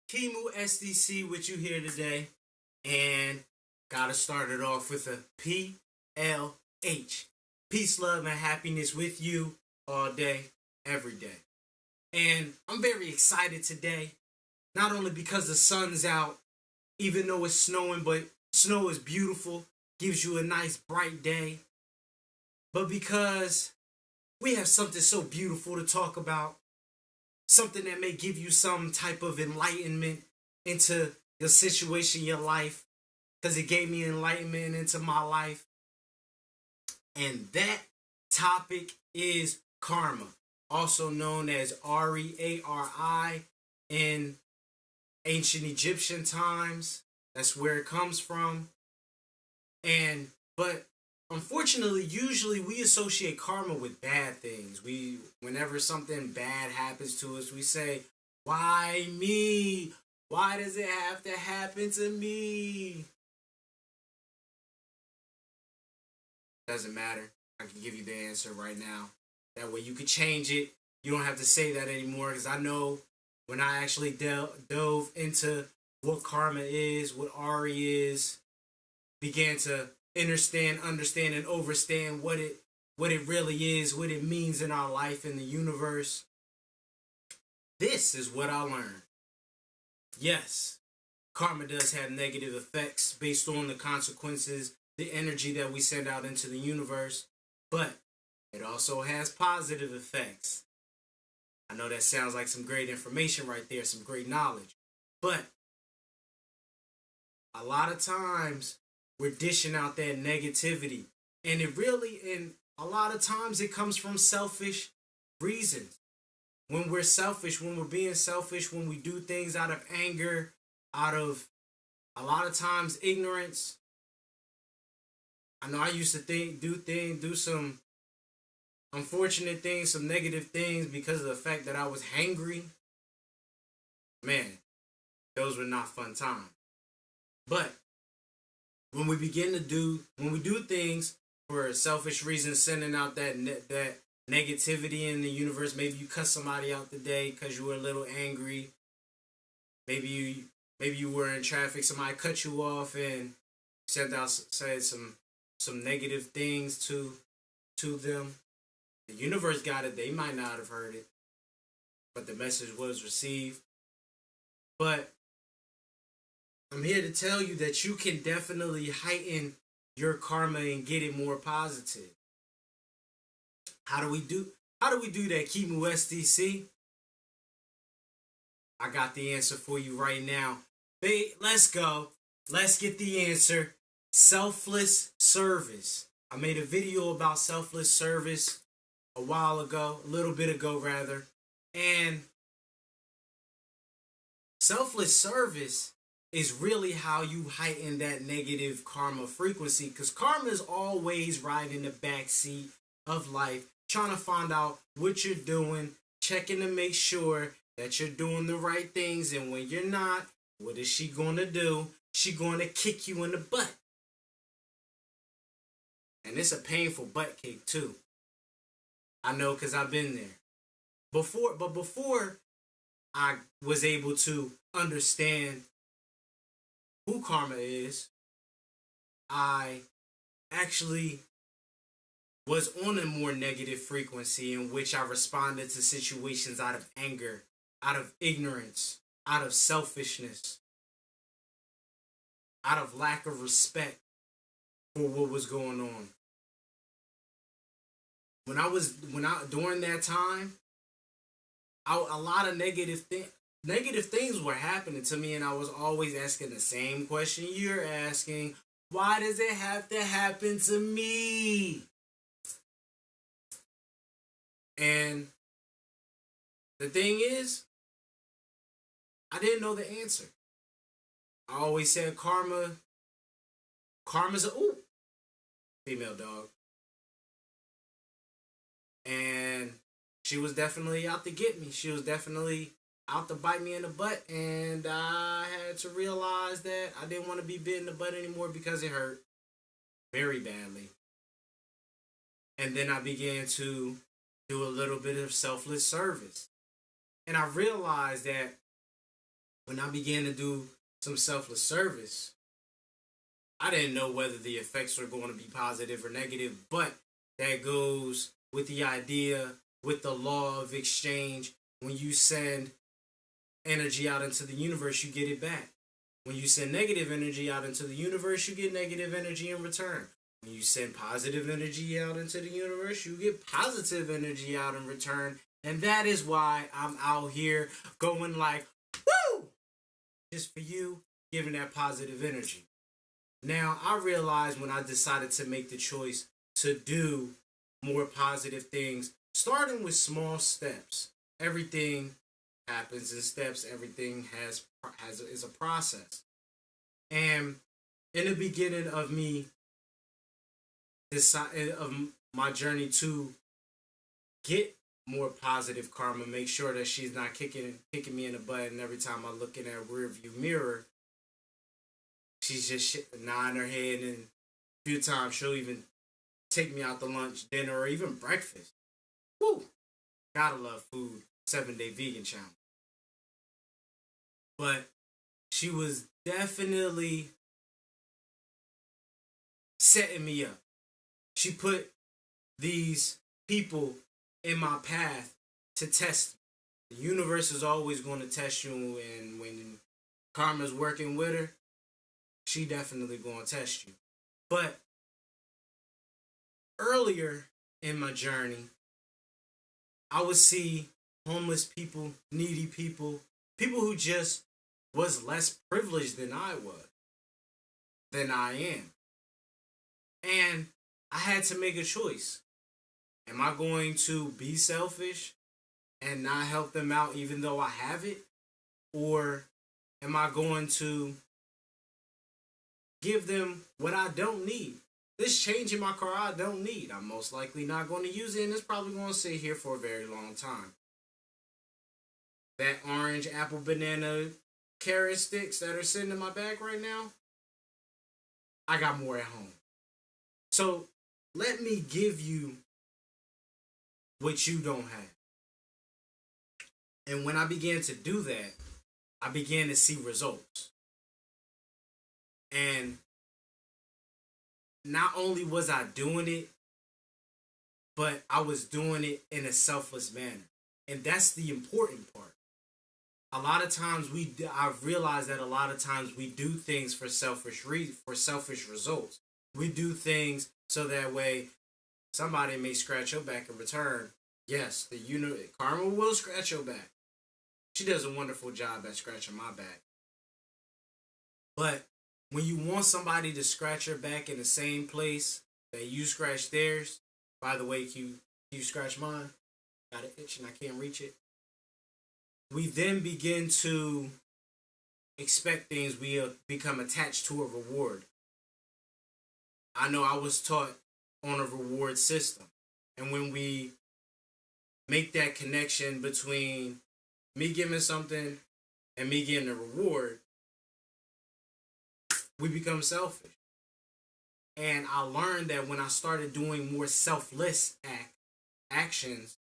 Kimu SDC with you here today, and gotta start it off with a PLH. Peace, love, and happiness with you all day, every day. And I'm very excited today, not only because the sun's out, even though it's snowing, but snow is beautiful, gives you a nice bright day, but because we have something so beautiful to talk about, something that may give you some type of enlightenment into your situation, your life, because it gave me enlightenment into my life. And that topic is karma, also known as Ari, A-R-I, in ancient Egyptian times. That's where it comes from. But unfortunately, usually we associate karma with bad things. Whenever something bad happens to us, we say, why me? Why does it have to happen to me? Doesn't matter. I can give you the answer right now. That way you could change it. You don't have to say that anymore, because I know when I actually dove into what karma is, what Ari is, began to understand, and overstand what it really is, what it means in our life, in the universe. This is what I learned. Yes, karma does have negative effects based on the consequences, the energy that we send out into the universe, but it also has positive effects. I know that sounds like some great information right there, some great knowledge, but a lot of times we're dishing out that negativity, and a lot of times it comes from selfish reasons. When we're selfish, when we're being selfish, when we do things out of anger, out of a lot of times ignorance. I know I used to do some unfortunate things, some negative things because of the fact that I was hangry. Man, those were not fun times. But when we do things for selfish reasons, sending out that negativity in the universe, maybe you cut somebody out today because you were a little angry. Maybe you were in traffic, somebody cut you off and said some negative things to them. The universe got it. They might not have heard it, but the message was received. But I'm here to tell you that you can definitely heighten your karma and get it more positive. How do we do that, Kimu SDC? I got the answer for you right now. Let's go. Let's get the answer. Selfless service. I made a video about selfless service a little bit ago rather. And selfless service is really how you heighten that negative karma frequency, because karma is always riding the backseat of life, trying to find out what you're doing, checking to make sure that you're doing the right things, and when you're not, what is she going to do? She going to kick you in the butt. And it's a painful butt kick too. I know, because I've been there. Before I was able to understand who karma is, I actually was on a more negative frequency in which I responded to situations out of anger, out of ignorance, out of selfishness, out of lack of respect for what was going on. During that time, a lot of negative things were happening to me, and I was always asking the same question you're asking. Why does it have to happen to me? And the thing is, I didn't know the answer. I always said karma's a female dog. And she was definitely out to get me. She was definitely out to bite me in the butt, and I had to realize that I didn't want to be bit in the butt anymore because it hurt very badly. And then I began to do a little bit of selfless service. And I realized that when I began to do some selfless service, I didn't know whether the effects were going to be positive or negative, but that goes with the idea, with the law of exchange. When you send energy out into the universe, you get it back. When you send negative energy out into the universe, you get negative energy in return. When you send positive energy out into the universe, you get positive energy out in return. And that is why I'm out here going like, woo! Just for you, giving that positive energy. Now, I realized when I decided to make the choice to do more positive things, starting with small steps. Everything happens in steps. Everything is a process. And in the beginning of me of my journey to get more positive karma, make sure that she's not kicking me in the butt, and every time I look in that rearview mirror, she's just nodding her head, and a few times she'll even take me out to lunch, dinner, or even breakfast. Woo! Gotta love food. 7-day vegan challenge. But she was definitely setting me up. She put these people in my path to test me. The universe is always going to test you, and when karma's working with her, she definitely going to test you. But earlier in my journey, I would see homeless people, needy people, people who just was less privileged than I am. And I had to make a choice. Am I going to be selfish and not help them out even though I have it? Or am I going to give them what I don't need? This change in my car I don't need. I'm most likely not going to use it, and it's probably going to sit here for a very long time. That orange, apple, banana, carrot sticks that are sitting in my bag right now, I got more at home. So let me give you what you don't have. And when I began to do that, I began to see results. And not only was I doing it, but I was doing it in a selfless manner. And that's the important part. A lot of times I've realized that a lot of times we do things for selfish results. We do things so that way somebody may scratch your back in return. Yes, karma will scratch your back. She does a wonderful job at scratching my back. But when you want somebody to scratch your back in the same place that you scratch theirs, by the way, you scratch mine, got an itch and I can't reach it. We then begin to expect things. We become attached to a reward. I know I was taught on a reward system. And when we make that connection between me giving something and me getting a reward, we become selfish. And I learned that when I started doing more selfless actions,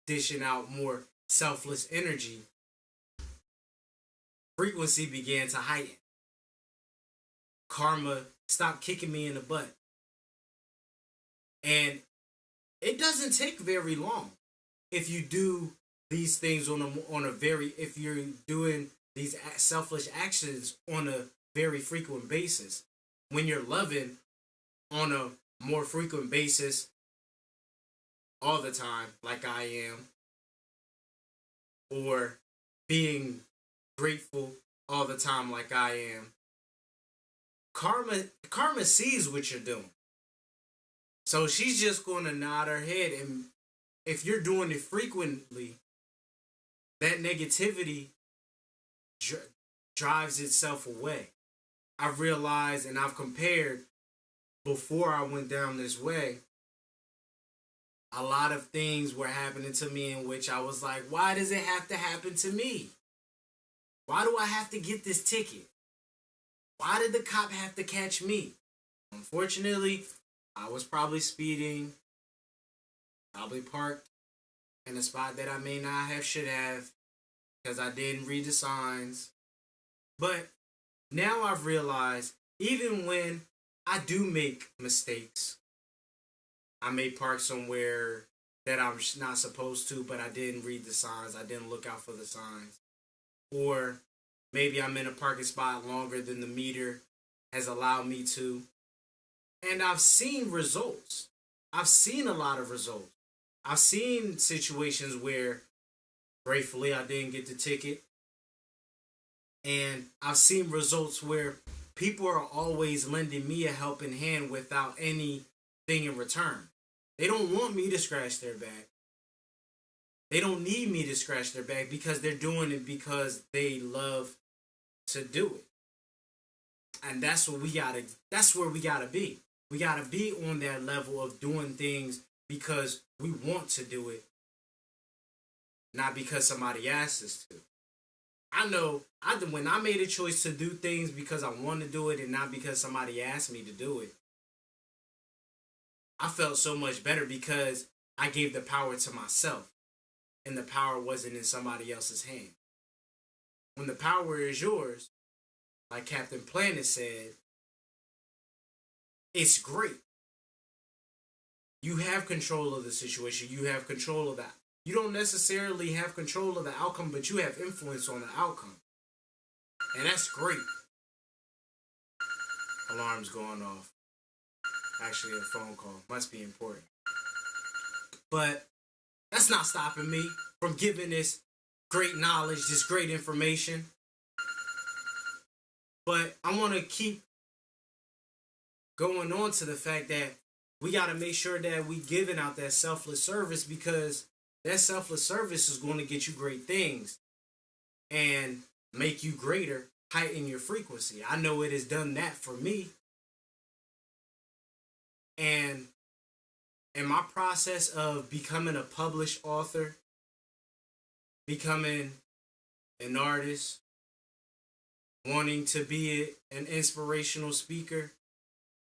dishing out more selfless energy, frequency began to heighten. Karma stopped kicking me in the butt. And it doesn't take very long if you do these things if you're doing these selfless actions on a very frequent basis. When you're loving on a more frequent basis all the time, like I am, or being grateful all the time like I am, karma sees what you're doing. So she's just going to nod her head, and if you're doing it frequently, that negativity drives itself away. I've realized and I've compared before I went down this way, a lot of things were happening to me in which I was like, why does it have to happen to me? Why do I have to get this ticket? Why did the cop have to catch me? Unfortunately, I was probably speeding, probably parked in a spot that I may not should have. because I didn't read the signs. But now I've realized, even when I do make mistakes, I may park somewhere that I'm not supposed to, but I didn't read the signs. I didn't look out for the signs. Or maybe I'm in a parking spot longer than the meter has allowed me to. And I've seen results. I've seen a lot of results. I've seen situations where, gratefully, I didn't get the ticket. And I've seen results where people are always lending me a helping hand without anything in return. They don't want me to scratch their back. They don't need me to scratch their back because they're doing it because they love to do it. And that's where we gotta be. We gotta be on that level of doing things because we want to do it, not because somebody asked us to. I know when I made a choice to do things because I want to do it and not because somebody asked me to do it, I felt so much better because I gave the power to myself and the power wasn't in somebody else's hand. When the power is yours, like Captain Planet said, it's great. You have control of the situation. You have control of that. You don't necessarily have control of the outcome, but you have influence on the outcome. And that's great. Alarm's going off. Actually, a phone call. Must be important. But that's not stopping me from giving this great knowledge, this great information. But I want to keep going on to the fact that we got to make sure that we giving out that selfless service, because that selfless service is going to get you great things and make you greater, heighten your frequency. I know it has done that for me. And in my process of becoming a published author, becoming an artist, wanting to be an inspirational speaker,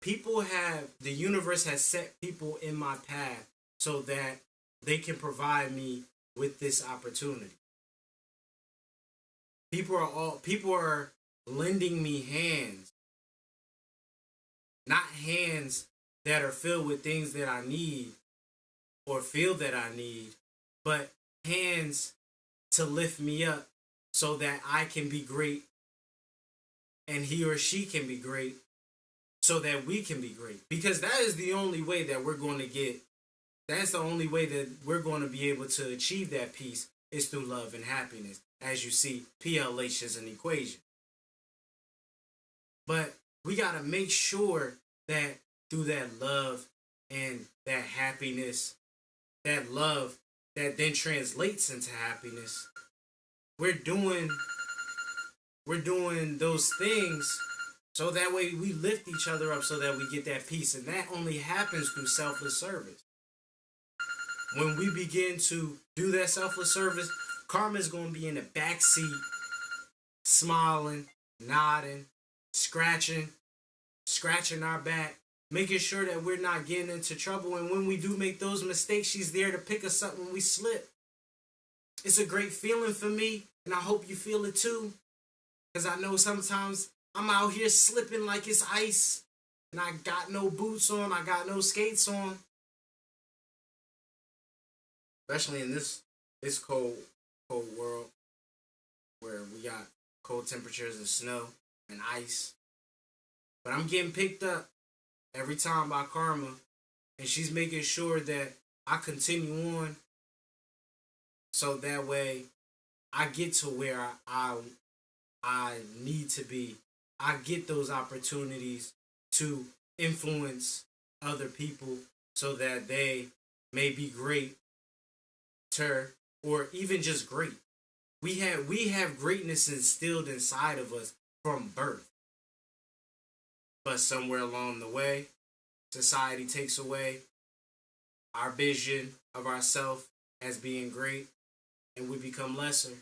the universe has set people in my path so that they can provide me with this opportunity. People are lending me hands, not hands that are filled with things that I need or feel that I need, but hands to lift me up so that I can be great and he or she can be great, so that we can be great. Because that is the only way that we're going to that's the only way that we're going to be able to achieve that peace is through love and happiness. As you see, PLH is an equation. But we got to make sure that through that love and that happiness, that love that then translates into happiness, we're doing those things so that way we lift each other up so that we get that peace. And that only happens through selfless service. When we begin to do that selfless service, karma's going to be in the back seat, smiling, nodding, scratching our back, making sure that we're not getting into trouble. And when we do make those mistakes, she's there to pick us up when we slip. It's a great feeling for me, and I hope you feel it too. Because I know sometimes I'm out here slipping like it's ice, and I got no boots on, I got no skates on. Especially in this cold world where we got cold temperatures and snow and ice. But I'm getting picked up every time by Karma, and she's making sure that I continue on so that way I get to where I need to be. I get those opportunities to influence other people so that they may be great or even just great. We have greatness instilled inside of us from birth. But somewhere along the way, society takes away our vision of ourselves as being great, and we become lesser.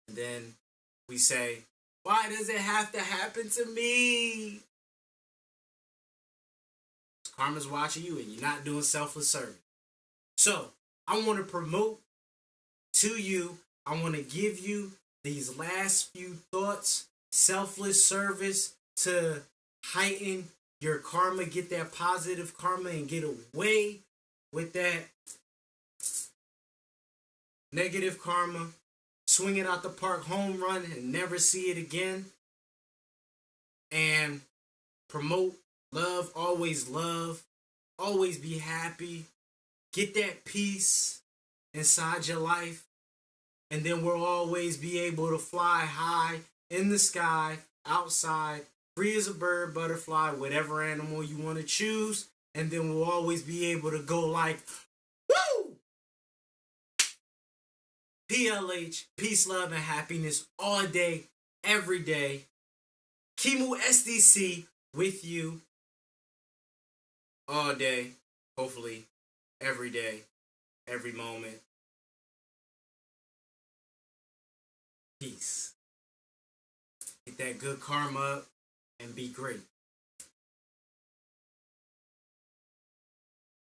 And then we say, why does it have to happen to me? Karma's watching you and you're not doing selfless service. So, I want to promote to you. I want to give you these last few thoughts, selfless service to heighten your karma, get that positive karma, and get away with that negative karma. Swing it out the park, home run, and never see it again. And promote love, always be happy. Get that peace inside your life. And then we'll always be able to fly high in the sky, outside, free as a bird, butterfly, whatever animal you want to choose. And then we'll always be able to go like, woo! PLH, peace, love, and happiness all day, every day. Kimu SDC with you all day, hopefully, every day, every moment. Peace. Get that good karma up and be great.